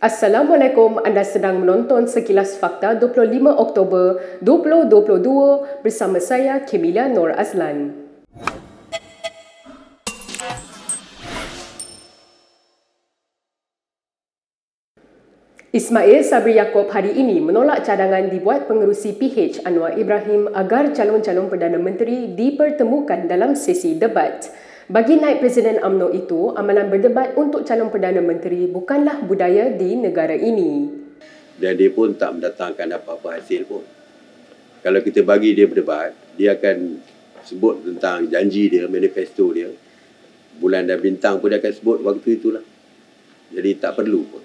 Assalamualaikum, anda sedang menonton Sekilas Fakta 25 Oktober 2022 bersama saya Kemilia Nur Azlan. Ismail Sabri Yaakob hari ini menolak cadangan dibuat pengerusi PH Anwar Ibrahim agar calon-calon Perdana Menteri dipertemukan dalam sesi debat. Bagi naib Presiden UMNO itu, amalan berdebat untuk calon Perdana Menteri bukanlah budaya di negara ini. Dan dia pun tak mendatangkan apa-apa hasil pun. Kalau kita bagi dia berdebat, dia akan sebut tentang janji dia, manifesto dia. Bulan dan bintang pun dia akan sebut waktu itulah. Jadi tak perlu pun.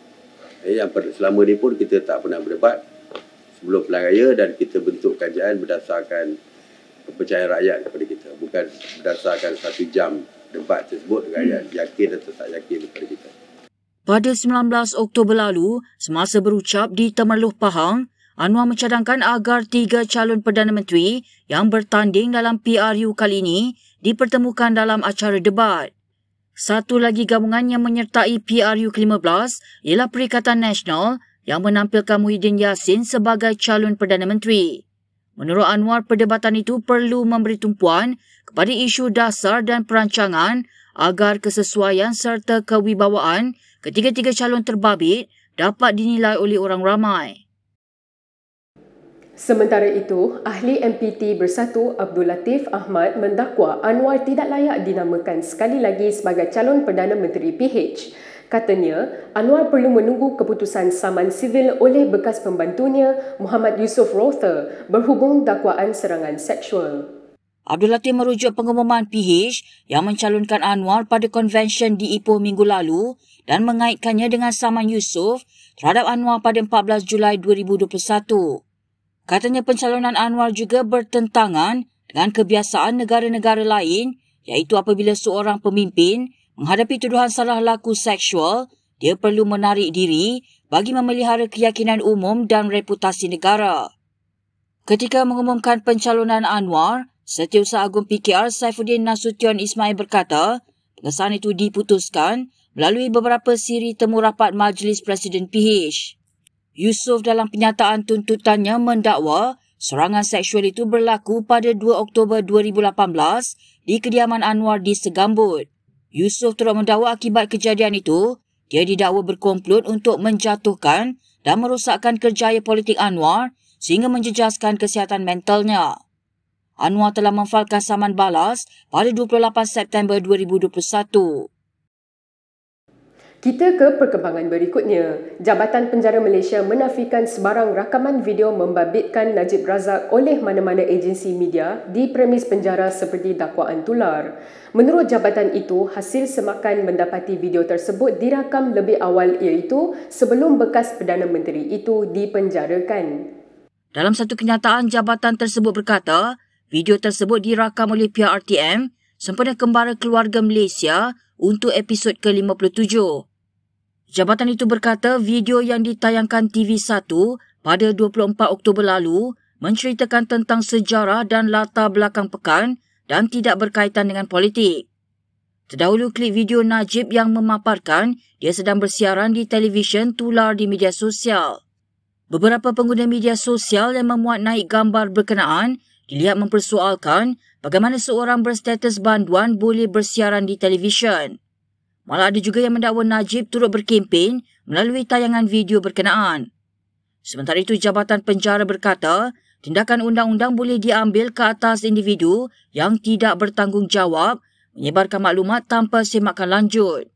Selama ni pun kita tak pernah berdebat sebelum pilihan raya dan kita bentuk kajian berdasarkan kepercayaan rakyat kepada kita. Bukan berdasarkan 1 jam debat tersebut rakyat yakin atau tak yakin kepada kita. Pada 19 Oktober lalu, semasa berucap di Temerloh Pahang, Anwar mencadangkan agar 3 calon Perdana Menteri yang bertanding dalam PRU kali ini dipertemukan dalam acara debat. Satu lagi gabungan yang menyertai PRU ke-15 ialah Perikatan Nasional yang menampilkan Muhyiddin Yassin sebagai calon Perdana Menteri. Menurut Anwar, perdebatan itu perlu memberi tumpuan kepada isu dasar dan perancangan agar kesesuaian serta kewibawaan ketiga-tiga calon terbabit dapat dinilai oleh orang ramai. Sementara itu, ahli MPT Bersatu Abdul Latif Ahmad mendakwa Anwar tidak layak dinamakan sekali lagi sebagai calon Perdana Menteri PH. Katanya, Anwar perlu menunggu keputusan saman sivil oleh bekas pembantunya Muhammad Yusof Rother berhubung dakwaan serangan seksual. Abdul Latif merujuk pengumuman PH yang mencalonkan Anwar pada konvensyen di Ipoh minggu lalu dan mengaitkannya dengan saman Yusof terhadap Anwar pada 14 Julai 2021. Katanya pencalonan Anwar juga bertentangan dengan kebiasaan negara-negara lain iaitu apabila seorang pemimpin menghadapi tuduhan salah laku seksual, dia perlu menarik diri bagi memelihara keyakinan umum dan reputasi negara. Ketika mengumumkan pencalonan Anwar, Setiausaha Agung PKR Saifuddin Nasution Ismail berkata, pengesahan itu diputuskan melalui beberapa siri temu rapat Majlis Presiden PH. Yusof dalam penyataan tuntutannya mendakwa serangan seksual itu berlaku pada 2 Oktober 2018 di kediaman Anwar di Segambut. Yusof turut mendakwa akibat kejadian itu, dia didakwa berkomplot untuk menjatuhkan dan merosakkan kerjaya politik Anwar sehingga menjejaskan kesihatan mentalnya. Anwar telah memfalkan saman balas pada 28 September 2021. Kita ke perkembangan berikutnya. Jabatan Penjara Malaysia menafikan sebarang rakaman video membabitkan Najib Razak oleh mana-mana agensi media di premis penjara seperti dakwaan tular. Menurut jabatan itu, hasil semakan mendapati video tersebut dirakam lebih awal iaitu sebelum bekas Perdana Menteri itu dipenjarakan. Dalam satu kenyataan, jabatan tersebut berkata, video tersebut dirakam oleh pihak RTM, Sempena Kembara Keluarga Malaysia untuk episod ke-57. Jabatan itu berkata video yang ditayangkan TV1 pada 24 Oktober lalu menceritakan tentang sejarah dan latar belakang pekan dan tidak berkaitan dengan politik. Terdahulu klip video Najib yang memaparkan dia sedang bersiaran di televisyen tular di media sosial. Beberapa pengguna media sosial yang memuat naik gambar berkenaan dilihat mempersoalkan bagaimana seorang berstatus banduan boleh bersiaran di televisyen. Malah ada juga yang mendakwa Najib turut berkempen melalui tayangan video berkenaan. Sementara itu, Jabatan Penjara berkata, tindakan undang-undang boleh diambil ke atas individu yang tidak bertanggungjawab menyebarkan maklumat tanpa semakan lanjut.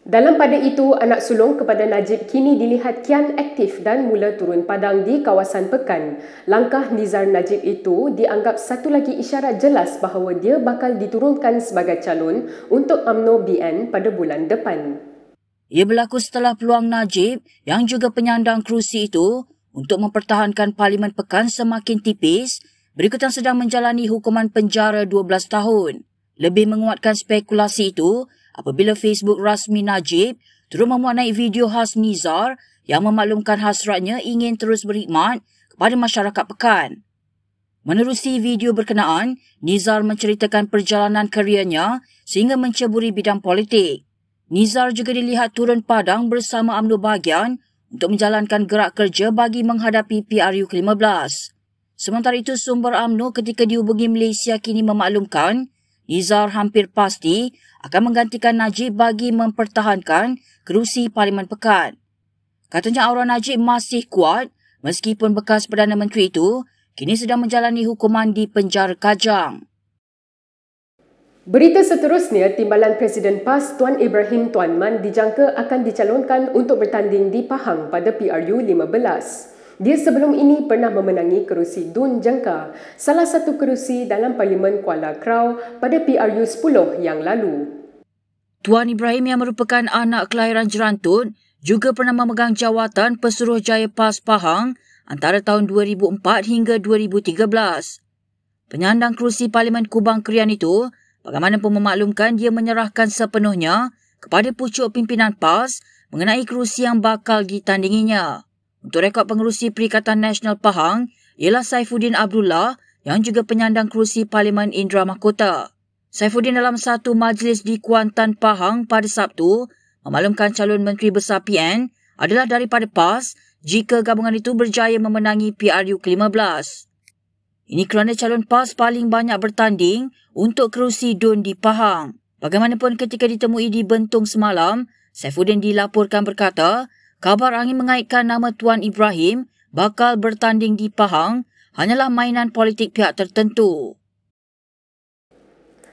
Dalam pada itu, anak sulung kepada Najib kini dilihat kian aktif dan mula turun padang di kawasan Pekan. Langkah Nizar Najib itu dianggap satu lagi isyarat jelas bahawa dia bakal diturunkan sebagai calon untuk UMNO BN pada bulan depan. Ia berlaku setelah peluang Najib yang juga penyandang kerusi itu untuk mempertahankan Parlimen Pekan semakin tipis berikutan sedang menjalani hukuman penjara 12 tahun. Lebih menguatkan spekulasi itu, apabila Facebook rasmi Najib turut memuat naik video khas Nizar yang memaklumkan hasratnya ingin terus berkhidmat kepada masyarakat Pekan. Menerusi video berkenaan, Nizar menceritakan perjalanan kerjanya sehingga menceburi bidang politik. Nizar juga dilihat turun padang bersama UMNO bahagian untuk menjalankan gerak kerja bagi menghadapi PRU ke-15. Sementara itu, sumber UMNO ketika dihubungi Malaysia kini memaklumkan Nizar hampir pasti akan menggantikan Najib bagi mempertahankan kerusi Parlimen Pekan. Katanya aura Najib masih kuat meskipun bekas Perdana Menteri itu kini sedang menjalani hukuman di penjara Kajang. Berita seterusnya, Timbalan Presiden PAS Tuan Ibrahim Tuan Man dijangka akan dicalonkan untuk bertanding di Pahang pada PRU 15. Dia sebelum ini pernah memenangi kerusi Dun Jangka, salah satu kerusi dalam Parlimen Kuala Krau pada PRU 10 yang lalu. Tuan Ibrahim yang merupakan anak kelahiran Jerantut juga pernah memegang jawatan Pesuruhjaya PAS Pahang antara tahun 2004 hingga 2013. Penyandang kerusi Parlimen Kubang Krian itu bagaimanapun memaklumkan dia menyerahkan sepenuhnya kepada pucuk pimpinan PAS mengenai kerusi yang bakal ditandinginya. Untuk rekod pengerusi Perikatan Nasional Pahang ialah Saifuddin Abdullah yang juga penyandang kerusi Parlimen Indra Mahkota. Saifuddin dalam satu majlis di Kuantan Pahang pada Sabtu memaklumkan calon Menteri Besar PN adalah daripada PAS jika gabungan itu berjaya memenangi PRU ke-15. Ini kerana calon PAS paling banyak bertanding untuk kerusi Dun di Pahang. Bagaimanapun ketika ditemui di Bentong semalam, Saifuddin dilaporkan berkata, kabar angin mengaitkan nama Tuan Ibrahim bakal bertanding di Pahang hanyalah mainan politik pihak tertentu.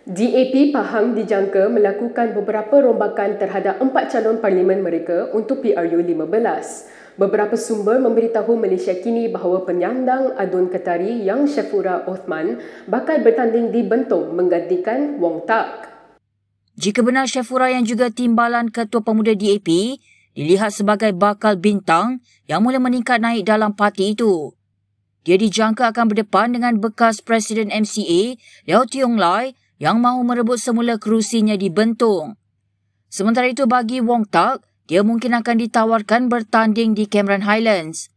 DAP Pahang dijangka melakukan beberapa rombakan terhadap 4 calon parlimen mereka untuk PRU 15. Beberapa sumber memberitahu Malaysia kini bahawa penyandang Adun Ketari yang Syafura Othman bakal bertanding di Bentong menggantikan Wong Tak. Jika benar Syafura yang juga timbalan Ketua Pemuda DAP dilihat sebagai bakal bintang yang mula meningkat naik dalam parti itu. Dia dijangka akan berdepan dengan bekas Presiden MCA Yau Tiong Lai yang mahu merebut semula kerusinya di Bentong. Sementara itu bagi Wong Tak, dia mungkin akan ditawarkan bertanding di Cameron Highlands.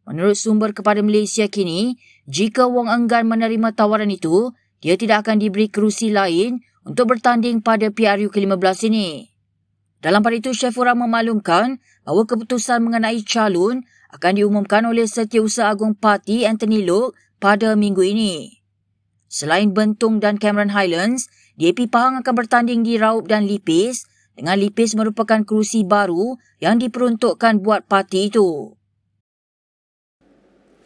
Menurut sumber kepada Malaysia kini, jika Wong enggan menerima tawaran itu, dia tidak akan diberi kerusi lain untuk bertanding pada PRU ke-15 ini. Dalam pada itu, Syafura memaklumkan bahawa keputusan mengenai calon akan diumumkan oleh Setiausaha Agung Parti Anthony Loke pada minggu ini. Selain Bentong dan Cameron Highlands, DAP Pahang akan bertanding di Raup dan Lipis, dengan Lipis merupakan kerusi baru yang diperuntukkan buat parti itu.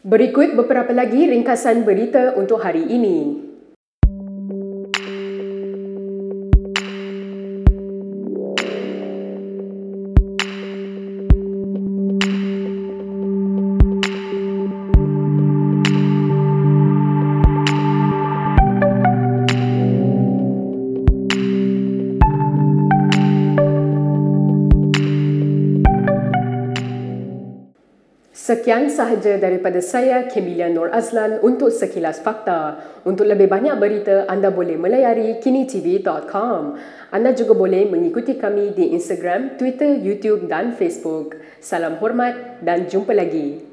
Berikut beberapa lagi ringkasan berita untuk hari ini. Sekian sahaja daripada saya, Kemilia Nur Azlan untuk Sekilas Fakta. Untuk lebih banyak berita, anda boleh melayari kinitv.com. Anda juga boleh mengikuti kami di Instagram, Twitter, YouTube dan Facebook. Salam hormat dan jumpa lagi.